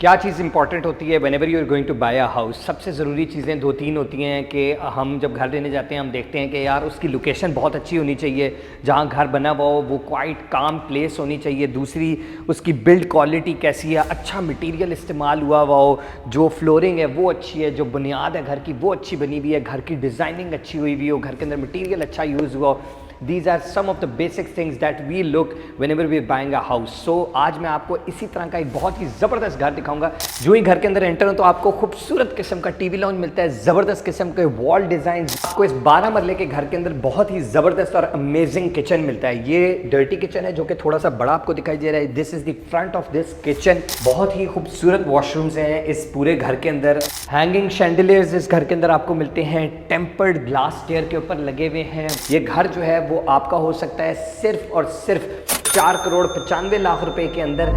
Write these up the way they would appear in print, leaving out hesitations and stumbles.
क्या चीज़ इंपॉर्टेंट होती है whenever you are going to buy a house? सबसे ज़रूरी चीज़ें दो तीन होती हैं कि हम जब घर लेने जाते हैं हम देखते हैं कि यार उसकी लोकेशन बहुत अच्छी होनी चाहिए, जहाँ घर बना हुआ हो वो क्वाइट काम प्लेस होनी चाहिए। दूसरी, उसकी बिल्ड क्वालिटी कैसी है, अच्छा मटेरियल इस्तेमाल हुआ हो, जो फ्लोरिंग है वो अच्छी है, जो बुनियाद है घर की वो अच्छी बनी हुई है, घर की डिज़ाइनिंग अच्छी हुई हुई हो, घर के अंदर मटीरियल अच्छा यूज़ हुआ हो। These are some of the basic things that we look whenever we are buying a house. So आज मैं आपको इसी तरह का एक बहुत ही ज़बरदस्त घर दिखाऊंगा। जो ही घर के अंदर एंटर हो तो आपको खूबसूरत किस्म का टीवी लाउंज मिलता है, ज़बरदस्त किस्म के वॉल डिज़ाइन। आपको इस 12 मरले के घर के अंदर बहुत ही ज़बरदस्त और अमेजिंग किचन मिलता है। ये डर्टी किचन है जो कि थोड़ा सा बड़ा आपको दिखाई दे रहा है। This is the front of this kitchen. बहुत ही खूबसूरत वॉशरूम्स हैं इस पूरे घर के अंदर। हैंगिंग शैंडलियर्स इस घर के अंदर आपको मिलते हैं, टेम्पर्ड ग्लास स्टेयर के ऊपर लगे हुए हैं। ये घर जो है वो आपका हो सकता है सिर्फ और सिर्फ 4,95,00,000 रुपए के अंदर।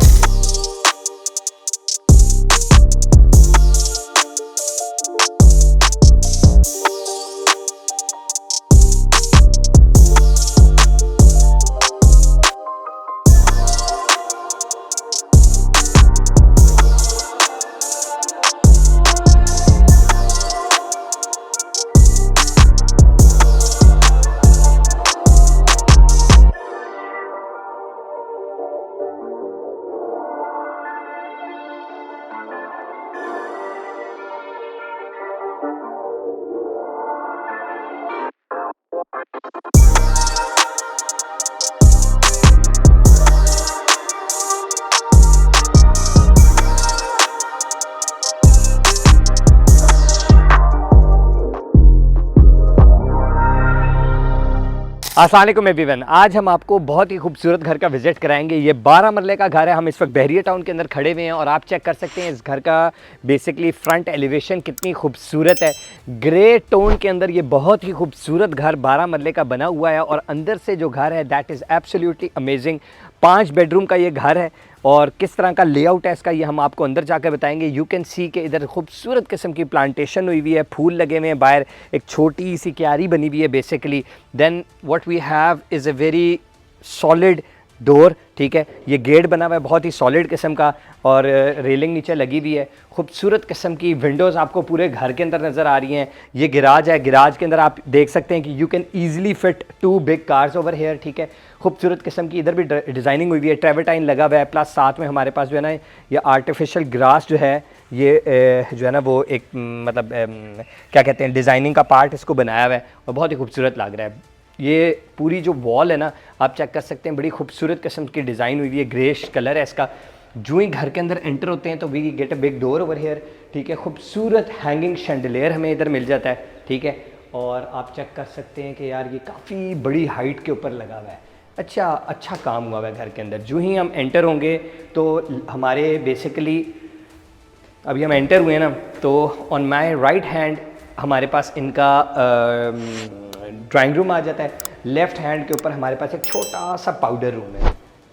अस्सलाम वालेकुम एवरीवन, आज हम आपको बहुत ही खूबसूरत घर का विजिट कराएंगे। ये 12 मरले का घर है। हम इस वक्त बहरिया टाउन के अंदर खड़े हुए हैं और आप चेक कर सकते हैं इस घर का बेसिकली फ्रंट एलिवेशन कितनी खूबसूरत है। ग्रे टोन के अंदर ये बहुत ही खूबसूरत घर 12 मरले का बना हुआ है और अंदर से जो घर है that is absolutely amazing. 5 bedroom का ये घर है और किस तरह का लेआउट है इसका ये हम आपको अंदर जाकर बताएंगे। यू कैन सी के इधर खूबसूरत किस्म की प्लांटेशन हुई हुई है, फूल लगे हुए हैं, बाहर एक छोटी सी क्यारी बनी हुई है basically. Then what we have is a very solid door, ठीक है। ये गेट बना हुआ है बहुत ही सॉलिड किस्म का और रेलिंग नीचे लगी हुई है। खूबसूरत किस्म की विंडोज़ आपको पूरे घर के अंदर नज़र आ रही हैं। ये गिराज है, गिराज के अंदर आप देख सकते हैं कि you can easily fit 2 big cars over here, ठीक है। खूबसूरत किस्म की इधर भी डिज़ाइनिंग हुई हुई है, ट्रेवर्टाइन लगा हुआ है, प्लस साथ में हमारे पास जो है ना ये आर्टिफिशियल ग्रास जो है ये जो है ना वो एक मतलब क्या कहते हैं डिज़ाइनिंग का पार्ट इसको बनाया हुआ है और बहुत ही खूबसूरत लग रहा है। ये पूरी जो वॉल है ना आप चेक कर सकते हैं, बड़ी खूबसूरत किस्म की डिज़ाइन हुई है, ग्रेश कलर है इसका। जो ही घर के अंदर एंटर होते हैं तो we get a big door over here, ठीक है। खूबसूरत हैंगिंग शैंडलियर हमें इधर मिल जाता है, ठीक है। और आप चेक कर सकते हैं कि यार ये काफ़ी बड़ी हाइट के ऊपर लगा हुआ है। अच्छा काम हुआ है घर के अंदर। जो ही हम एंटर होंगे तो हमारे बेसिकली अभी हम एंटर हुए ना तो ऑन माई राइट हैंड हमारे पास इनका ड्राइंग रूम आ जाता है। लेफ़्ट हैंड के ऊपर हमारे पास एक छोटा सा पाउडर रूम है,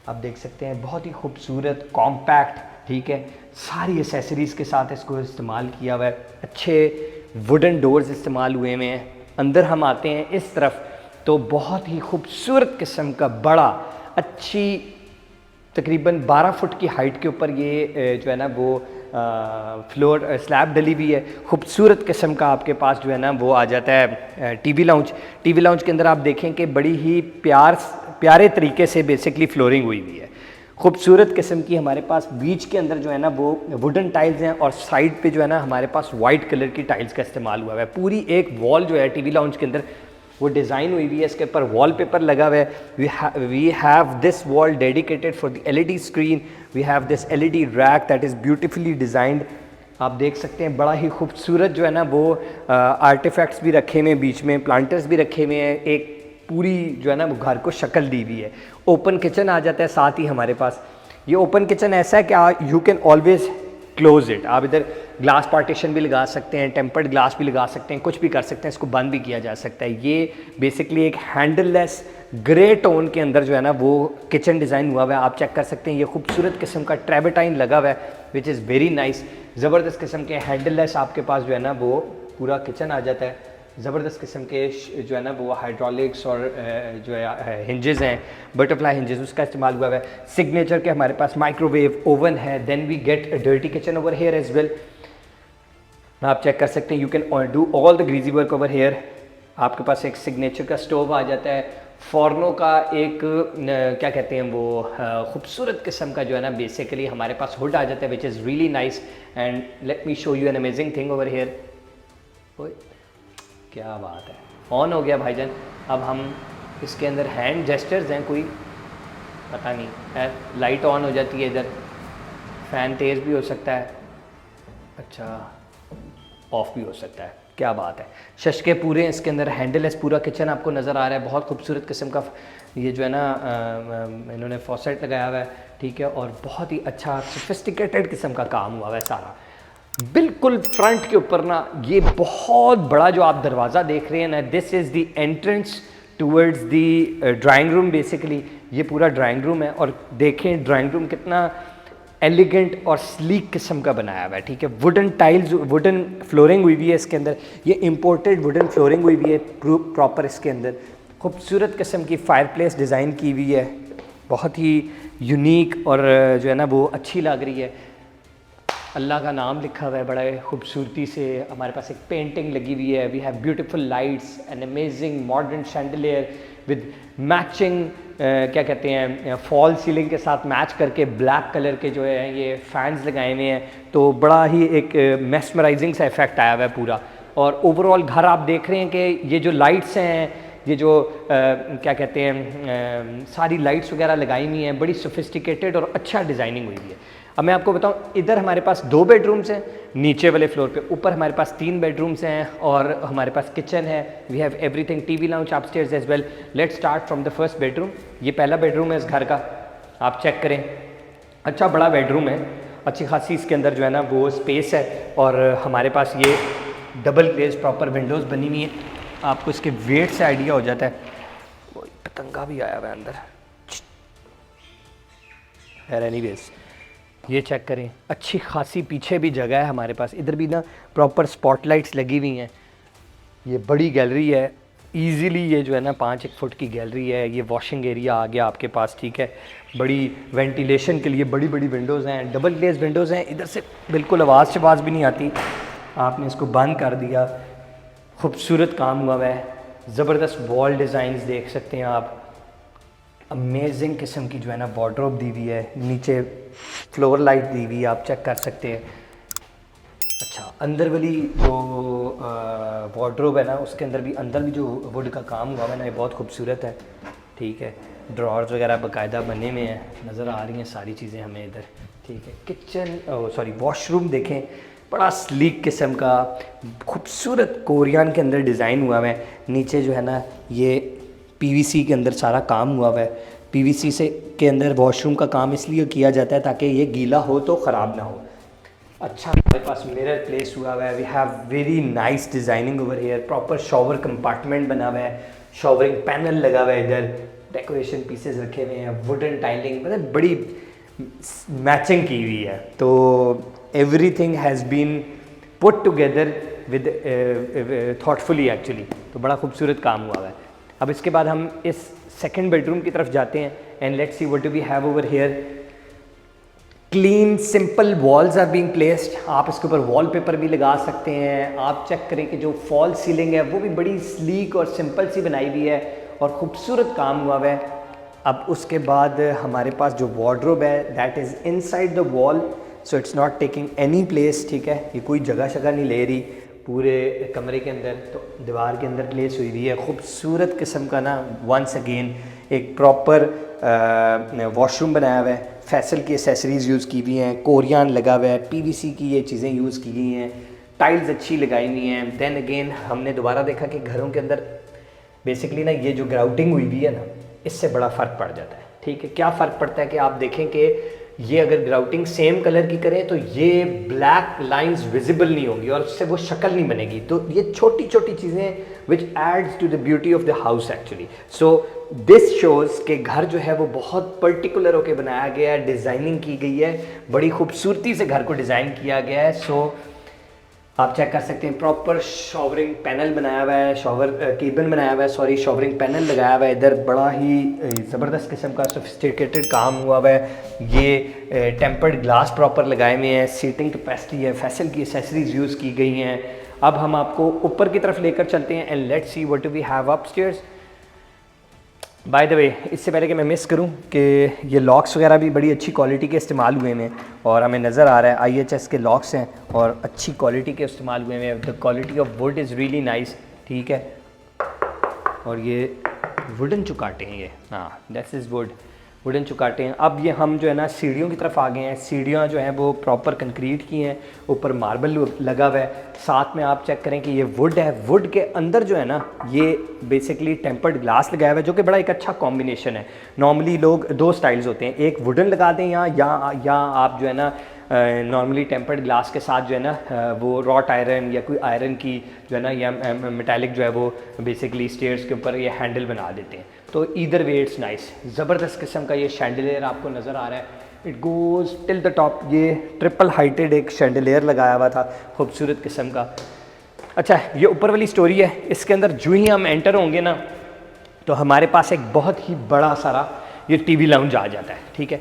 आप देख सकते हैं। बहुत ही खूबसूरत कॉम्पैक्ट, ठीक है। सारी एसेसरीज़ के साथ इसको इस्तेमाल किया हुआ है। अच्छे वुडन डोर्स इस्तेमाल हुए हुए हैं। अंदर हम आते हैं इस तरफ तो बहुत ही खूबसूरत किस्म का बड़ा अच्छी तकरीबन 12 फुट की हाइट के ऊपर ये जो है ना वो फ्लोर स्लैब डली हुई है। खूबसूरत किस्म का आपके पास जो है ना वो आ जाता है टीवी लाउंज। टीवी लाउंज के अंदर आप देखें कि बड़ी ही प्यारे तरीके से बेसिकली फ्लोरिंग हुई हुई है। खूबसूरत किस्म की हमारे पास बीच के अंदर जो है ना वो वुडन टाइल्स हैं और साइड पे जो है ना हमारे पास वाइट कलर की टाइल्स का इस्तेमाल हुआ है। पूरी एक वॉल जो है टीवी लाउंज के अंदर वो डिज़ाइन हुई हुई है, इसके ऊपर वॉलपेपर लगा हुआ है। We have this wall dedicated for the LED screen. We have this LED rack that is beautifully designed. आप देख सकते हैं बड़ा ही खूबसूरत जो है ना वो आर्टिफैक्ट्स भी रखे हुए हैं, बीच में प्लांटर्स भी रखे हुए हैं। एक पूरी जो है ना वो घर को शक्ल दी हुई है। ओपन किचन आ जाता है साथ ही हमारे पास। ये ओपन किचन ऐसा है कि you can always close it. आप इधर ग्लास पार्टीशन भी लगा सकते हैं, टेम्पर्ड ग्लास भी लगा सकते हैं, कुछ भी कर सकते हैं, इसको बंद भी किया जा सकता है। ये बेसिकली एक हैंडललेस ग्रे टोन के अंदर जो है ना वो किचन डिज़ाइन हुआ हुआ है। आप चेक कर सकते हैं ये खूबसूरत किस्म का ट्रेवर्टाइन लगा हुआ है विच इज़ वेरी नाइस। ज़बरदस्त किस्म के हैंडललेस आपके पास जो है ना वो पूरा किचन आ जाता है। ज़बरदस्त किस्म के जो है ना वो हाइड्रोलिक्स और जो है हिंजेस हैं, बटरफ्लाई हिंजेस, उसका इस्तेमाल हुआ है। सिग्नेचर के हमारे पास माइक्रोवेव ओवन है। Then we get a dirty kitchen over here as well. आप चेक कर सकते हैं, you can do all the greasy work over here. आपके पास एक सिग्नेचर का स्टोव आ जाता है। फॉर्नो का एक क्या कहते हैं वो खूबसूरत किस्म का जो है ना बेसिकली हमारे पास हुड आ जाता है, which is really nice. And let me show you an amazing thing over here. क्या बात है, ऑन हो गया भाईजान। अब हम इसके अंदर हैंड जेस्चर्स हैं, कोई पता नहीं है, लाइट ऑन हो जाती है इधर, फ़ैन तेज़ भी हो सकता है, अच्छा ऑफ भी हो सकता है। क्या बात है, शशके पूरे इसके अंदर, हैंडलेस पूरा किचन आपको नज़र आ रहा है। बहुत खूबसूरत किस्म का ये जो है ना इन्होंने फॉसेट लगाया हुआ है, ठीक है, और बहुत ही अच्छा सोफिस्टिकेटेड किस्म का काम हुआ है सारा। बिल्कुल फ्रंट के ऊपर ना ये बहुत बड़ा जो आप दरवाज़ा देख रहे हैं ना, this is the entrance towards the drawing room. Basically ये पूरा ड्राइंग रूम है, और देखें ड्राइंग रूम कितना एलिगेंट और स्लीक किस्म का बनाया हुआ है, ठीक है। वुडन टाइल्स, वुडन फ्लोरिंग हुई हुई है इसके अंदर, ये इम्पोर्टेड वुडन फ्लोरिंग हुई हुई है प्रॉपर। इसके अंदर खूबसूरत किस्म की फायरप्लेस डिज़ाइन की हुई है, बहुत ही यूनिक और जो है ना वो अच्छी लग रही है। अल्लाह का नाम लिखा हुआ है बड़ा खूबसूरती से। हमारे पास एक पेंटिंग लगी हुई है। We have beautiful lights, an amazing modern chandelier with matching क्या कहते हैं फॉल सीलिंग के साथ मैच करके ब्लैक कलर के जो है ये फैंस लगाए हुए हैं, तो बड़ा ही एक मेस्मराइजिंग सा इफेक्ट आया हुआ है पूरा। और ओवरऑल घर आप देख रहे हैं कि ये जो लाइट्स हैं, ये जो क्या कहते हैं सारी लाइट्स वगैरह लगाई हुई हैं, बड़ी सोफिस्टिकेटेड और अच्छा डिज़ाइनिंग हुई है। अब मैं आपको बताऊं, इधर हमारे पास 2 बेडरूम्स हैं नीचे वाले फ्लोर पे, ऊपर हमारे पास 3 बेडरूम्स हैं, और हमारे पास किचन है। We have everything, TV lounge upstairs as well. Let's start from the first bedroom. ये पहला बेडरूम है इस घर का, आप चेक करें, अच्छा बड़ा बेडरूम है, अच्छी खासी इसके अंदर जो है ना वो स्पेस है। और हमारे पास ये डबल ग्लेज प्रॉपर विंडोज़ बनी हुई हैं। आपको इसके वेट से आइडिया हो जाता है। वो पतंगा भी आया हुआ है अंदर, एनीवेज ये चेक करें, अच्छी खासी पीछे भी जगह है हमारे पास। इधर भी ना प्रॉपर स्पॉटलाइट्स लगी हुई हैं। ये बड़ी गैलरी है, इजीली ये जो है ना 5-1 फुट की गैलरी है। ये वॉशिंग एरिया आ गया आपके पास, ठीक है। बड़ी वेंटिलेशन के लिए बड़ी बड़ी विंडोज़ हैं, डबल ग्लेज विंडोज़ हैं। इधर से बिल्कुल आवाज़ भी नहीं आती। आपने इसको बंद कर दिया, खूबसूरत काम हुआ है, ज़बरदस्त वॉल डिज़ाइंस देख सकते हैं आप। अमेजिंग किस्म की जो है ना वार्डरोब दी हुई है, नीचे फ्लोर लाइट दी हुई है, आप चेक कर सकते हैं। अच्छा, अंदर वाली जो वार्डरोब है ना, उसके अंदर भी जो वुड का काम हुआ है ना, ये बहुत खूबसूरत है, ठीक है। ड्रॉर्स वगैरह बाकायदा बने हुए हैं, नज़र आ रही हैं सारी चीज़ें हमें इधर, ठीक है। किचन सॉरी वॉशरूम देखें, बड़ा स्लीक किस्म का खूबसूरत कोरियन के अंदर डिज़ाइन हुआ है। नीचे जो है ना ये पीवीसी के अंदर सारा काम हुआ है। पीवीसी से के अंदर वॉशरूम का काम इसलिए किया जाता है ताकि ये गीला हो तो ख़राब ना हो। अच्छा, हमारे पास मिरर प्लेस हुआ है। We have very nice designing over here. Proper shower compartment बना हुआ है, शॉवरिंग पैनल लगा हुआ है, इधर डेकोरेशन पीसेस रखे हुए हैं, वुडन टाइलिंग, मतलब बड़ी मैचिंग की हुई है। तो everything has been put together with thoughtfully actually, तो बड़ा खूबसूरत काम हुआ है। अब इसके बाद हम इस सेकंड बेडरूम की तरफ जाते हैं, and let's see what do we have over here. Clean simple walls are being placed. आप इसके ऊपर वॉलपेपर भी लगा सकते हैं। आप चेक करें कि जो फॉल सीलिंग है वो भी बड़ी स्लीक और सिंपल सी बनाई हुई है, और ख़ूबसूरत काम हुआ है। अब उसके बाद हमारे पास जो वार्डरोब है that is inside the wall, so it's not taking any place, ठीक है। ये कोई जगह नहीं ले रही पूरे कमरे के अंदर, तो दीवार के अंदर प्लेस हुई हुई है। खूबसूरत किस्म का ना वंस अगेन एक प्रॉपर वॉशरूम बनाया हुआ है। फैसल की एसेसरीज़ यूज़ की हुई हैं, कोरियन लगा हुआ है, पीवीसी की ये चीज़ें यूज़ की गई हैं, टाइल्स अच्छी लगाई हुई हैं। देन अगेन हमने दोबारा देखा कि घरों के अंदर बेसिकली ना ये जो ग्राउटिंग हुई हुई है ना, इससे बड़ा फ़र्क पड़ जाता है, ठीक है। क्या फ़र्क पड़ता है कि आप देखें कि ये अगर ग्राउटिंग सेम कलर की करें तो ये ब्लैक लाइंस विजिबल नहीं होंगी और उससे वो शक्ल नहीं बनेगी। तो ये छोटी छोटी चीज़ें which aids to the beauty of the house actually. So this shows के घर जो है वो बहुत पर्टिकुलर होकर बनाया गया है, डिज़ाइनिंग की गई है, बड़ी खूबसूरती से घर को डिज़ाइन किया गया है। सो आप चेक कर सकते हैं प्रॉपर शॉवरिंग पैनल बनाया हुआ है, शॉवर केबिन बनाया हुआ है, सॉरी शॉवरिंग पैनल लगाया हुआ है। इधर बड़ा ही ज़बरदस्त किस्म का सोफिस्टिकेटेड काम हुआ हुआ है। ये टेम्पर्ड ग्लास प्रॉपर लगाए हुए हैं, सीटिंग कैपेसिटी है, फैसल की एसेसरीज यूज़ की गई हैं। अब हम आपको ऊपर की तरफ लेकर चलते हैं and let's see what we have upstairs. By the way, इससे पहले कि मैं मिस करूं कि ये लॉक्स वगैरह भी बड़ी अच्छी क्वालिटी के इस्तेमाल हुए हैं और हमें नज़र आ रहा है IHS के लॉक्स हैं और अच्छी क्वालिटी के इस्तेमाल हुए हैं। The quality of would is really nice, ठीक है। और ये वुडन चुकाटे हैं, ये हाँ दैट्स इज़ वुडन चुकाटे हैं। अब ये हम जो है ना सीढ़ियों की तरफ आ गए हैं। सीढ़ियाँ जो हैं वो प्रॉपर कंक्रीट की हैं, ऊपर मार्बल लगा हुआ है। साथ में आप चेक करें कि ये वुड है, वुड के अंदर जो है ना ये बेसिकली टेम्पर्ड ग्लास लगाया हुआ है, जो कि बड़ा एक अच्छा कॉम्बिनेशन है। नॉर्मली लोग दो स्टाइल्स होते हैं, एक वुडन लगा दें या आप जो है ना नॉर्मली टेम्पर्ड ग्लास के साथ जो है ना वो रॉट आयरन या कोई आयरन की जो है ना या मेटालिक जो है वो बेसिकली स्टेयर्स के ऊपर ये हैंडल बना देते हैं। तो ईदर वे इट्स नाइस। ज़बरदस्त किस्म का ये शैंडलियर आपको नज़र आ रहा है, it goes till the top. ये ट्रिपल हाइटेड एक शैंडलियर लगाया हुआ था, खूबसूरत किस्म का। अच्छा, ये ऊपर वाली स्टोरी है। इसके अंदर जो ही हम एंटर होंगे ना तो हमारे पास एक बहुत ही बड़ा सारा ये TV लाउंज आ जाता है, ठीक है।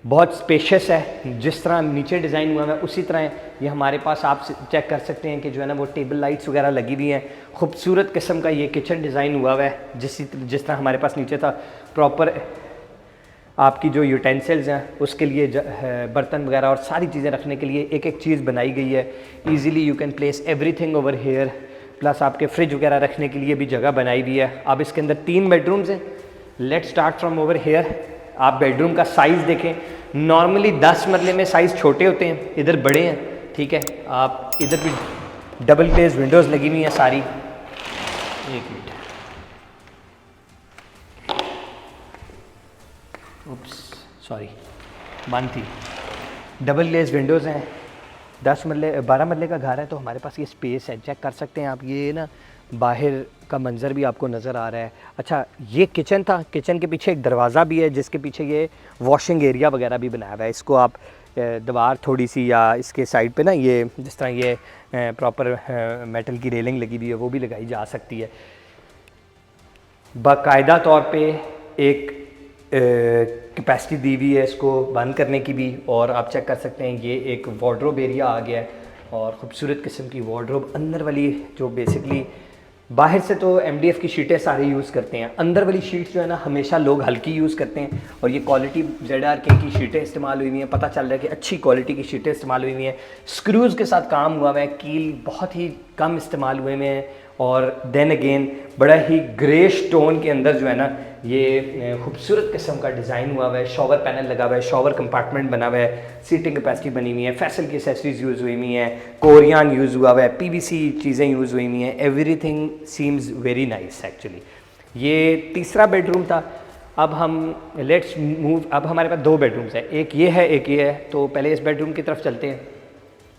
बहुत स्पेशियस है, जिस तरह नीचे डिज़ाइन हुआ है उसी तरह ये हमारे पास आप चेक कर सकते हैं कि जो है ना वो टेबल लाइट्स वगैरह लगी हुई हैं। खूबसूरत किस्म का ये किचन डिज़ाइन हुआ है, जिस तरह हमारे पास नीचे था। प्रॉपर आपकी जो यूटेंसिल्स हैं उसके लिए बर्तन वगैरह और सारी चीज़ें रखने के लिए एक एक चीज़ बनाई गई है। Easily you can place everything over here. Plus आपके फ्रिज वगैरह रखने के लिए भी जगह बनाई हुई है। अब इसके अंदर 3 बेडरूम्स हैं। Let's start from over here. आप बेडरूम का साइज़ देखें, नॉर्मली 10 मरले में साइज़ छोटे होते हैं, इधर बड़े हैं, ठीक है। आप इधर भी डबल ग्लेज़ विंडोज़ लगी हुई हैं सारी। एक मिनट, उप्स सॉरी, बंद थी। डबल ग्लेज़ विंडोज़ हैं। 12 मरले का घर है तो हमारे पास ये स्पेस है, चेक कर सकते हैं आप। ये ना बाहर का मंज़र भी आपको नज़र आ रहा है। अच्छा, ये किचन था, किचन के पीछे एक दरवाज़ा भी है जिसके पीछे ये वॉशिंग एरिया वगैरह भी बनाया हुआ है। इसको आप दीवार थोड़ी सी या इसके साइड पे ना ये जिस तरह ये प्रॉपर मेटल की रेलिंग लगी हुई है वो भी लगाई जा सकती है। बाकायदा तौर पे एक कैपेसिटी दी हुई है इसको बंद करने की भी। और आप चेक कर सकते हैं ये एक वार्डरोब एरिया आ गया है और ख़ूबसूरत किस्म की वार्डरोब। अंदर वाली जो बेसिकली बाहर से तो MDF की शीटें सारे यूज़ करते हैं, अंदर वाली शीट्स जो है ना हमेशा लोग हल्की यूज़ करते हैं। और ये क्वालिटी ZRK की शीटें इस्तेमाल हुई हुई हैं, पता चल रहा है कि अच्छी क्वालिटी की शीटें इस्तेमाल हुई हुई हैं। स्क्रूज़ के साथ काम हुआ है, कील बहुत ही कम इस्तेमाल हुए हैं। और देन अगेन बड़ा ही ग्रे स्टोन के अंदर जो है ना ये खूबसूरत किस्म का डिज़ाइन हुआ है। शॉवर पैनल लगा हुआ है, शॉवर कंपार्टमेंट बना हुआ है, सीटिंग कैपेसिटी बनी हुई है, फैसल की एसेसरीज यूज़ हुई हुई हैं, कोरियान यूज़ हुआ है, PVC चीज़ें यूज़ हुई हुई हैं। Everything seems very nice actually. ये तीसरा बेडरूम था। अब हम लेट्स मूव। अब हमारे पास 2 बेडरूम्स हैं, एक ये है एक ये है। तो पहले इस बेडरूम की तरफ चलते हैं।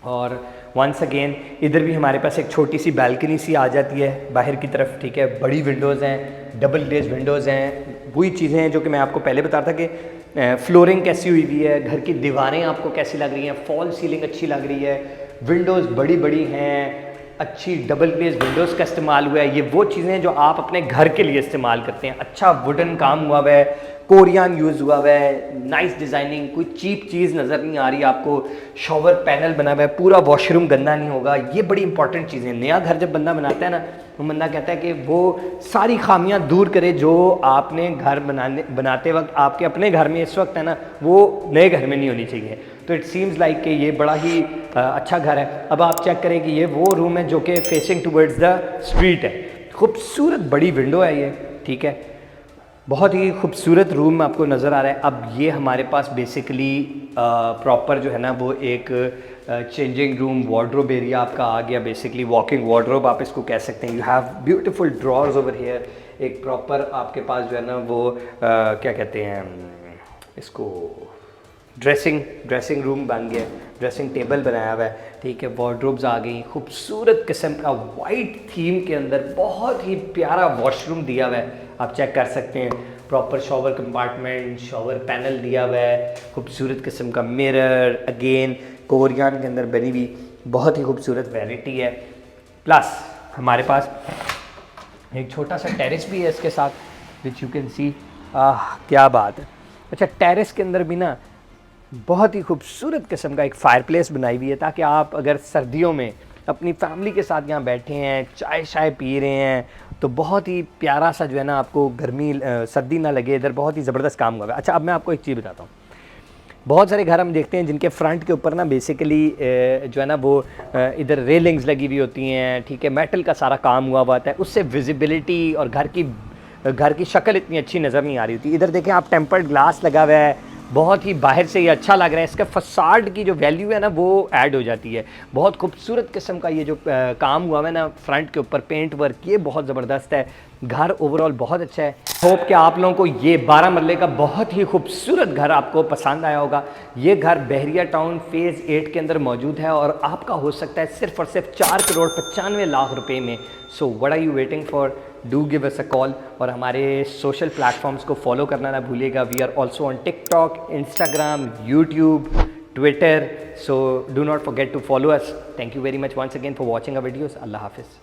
और वंस अगेन इधर भी हमारे पास एक छोटी सी बालकनी सी आ जाती है बाहर की तरफ, ठीक है। बड़ी विंडोज़ हैं, डबल ग्लेज़ विंडोज़ हैं। वही चीज़ें हैं जो कि मैं आपको पहले बता रहा था कि फ्लोरिंग कैसी हुई हुई है, घर की दीवारें आपको कैसी लग रही हैं, फॉल सीलिंग अच्छी लग रही है, विंडोज़ बड़ी बड़ी हैं, अच्छी डबल ग्लेज़ विंडोज़ का इस्तेमाल हुआ है। ये वो चीज़ें हैं जो आप अपने घर के लिए इस्तेमाल करते हैं। अच्छा वुडन काम हुआ है, कोरियान यूज़ हुआ हुआ है, नाइस डिज़ाइनिंग, कोई चीप चीज़ नज़र नहीं आ रही आपको। शॉवर पैनल बना हुआ है, पूरा वॉशरूम गंदा नहीं होगा। ये बड़ी इंपॉर्टेंट चीज़ें। नया घर जब बंदा बनाता है ना तो बंदा कहता है कि वो सारी खामियां दूर करे जो आपने घर बनाते वक्त आपके अपने घर में इस वक्त है ना, वो नए घर में नहीं होनी चाहिए। तो इट सीम्स लाइक कि ये बड़ा ही अच्छा घर है। अब आप चेक करें कि ये वो रूम है जो कि फेसिंग टूवर्ड्स द स्ट्रीट है। खूबसूरत बड़ी विंडो है ये, ठीक है। बहुत ही खूबसूरत रूम आपको नज़र आ रहा है। अब ये हमारे पास बेसिकली प्रॉपर जो है ना वो एक चेंजिंग रूम वार्डरोब एरिया आपका आ गया। बेसिकली वॉकिंग वार्डरोब आप इसको कह सकते हैं। You have beautiful drawers over here. एक प्रॉपर आपके पास जो है ना वो क्या कहते हैं इसको, ड्रेसिंग रूम बन गया, ड्रेसिंग टेबल बनाया हुआ है, ठीक है। वार्डरोब्स आ गई, खूबसूरत किस्म का वाइट थीम के अंदर बहुत ही प्यारा वॉशरूम दिया हुआ है, आप चेक कर सकते हैं। Proper shower compartment, shower panel दिया हुआ है, खूबसूरत किस्म का मिरर, अगेन कोरियान के अंदर बनी हुई बहुत ही खूबसूरत वैरायटी है। प्लस हमारे पास एक छोटा सा टेरेस भी है इसके साथ, विच यू कैन सी। क्या बात है। अच्छा, टेरेस के अंदर भी ना बहुत ही खूबसूरत किस्म का एक फायर प्लेस बनाई हुई है, ताकि आप अगर सर्दियों में अपनी फैमिली के साथ यहाँ बैठे हैं, चाय शाय पी रहे हैं, तो बहुत ही प्यारा सा जो है ना, आपको गर्मी सर्दी ना लगे। इधर बहुत ही ज़बरदस्त काम हुआ है। अच्छा, अब मैं आपको एक चीज़ बताता हूँ। बहुत सारे घर हम देखते हैं जिनके फ्रंट के ऊपर ना बेसिकली जो है ना वो इधर रेलिंग्स लगी हुई होती हैं, ठीक है, मेटल का सारा काम हुआ होता है, उससे विजिबिलिटी और घर की शक्ल इतनी अच्छी नज़र नहीं आ रही होती। इधर देखें आप, टेम्पर्ड ग्लास लगा हुआ है, बहुत ही बाहर से ये अच्छा लग रहा है। इसका फसाड की जो वैल्यू है ना वो ऐड हो जाती है। बहुत खूबसूरत किस्म का ये जो काम हुआ है ना फ्रंट के ऊपर, पेंट वर्क, ये बहुत ज़बरदस्त है। घर ओवरऑल बहुत अच्छा है। होप कि आप लोगों को ये 12 मरले का बहुत ही खूबसूरत घर आपको पसंद आया होगा। ये घर बहरिया टाउन फेज़ 8 के अंदर मौजूद है और आपका हो सकता है सिर्फ और सिर्फ 4,95,00,000 रुपए में। So what are you waiting for? Do give us a call. और हमारे सोशल प्लेटफॉर्म्स को फॉलो करना ना भूलिएगा। We are also on TikTok, Instagram, YouTube, Twitter. So do not forget to follow us. Thank you very much once again for watching our videos. अल्लाह हाफिज़।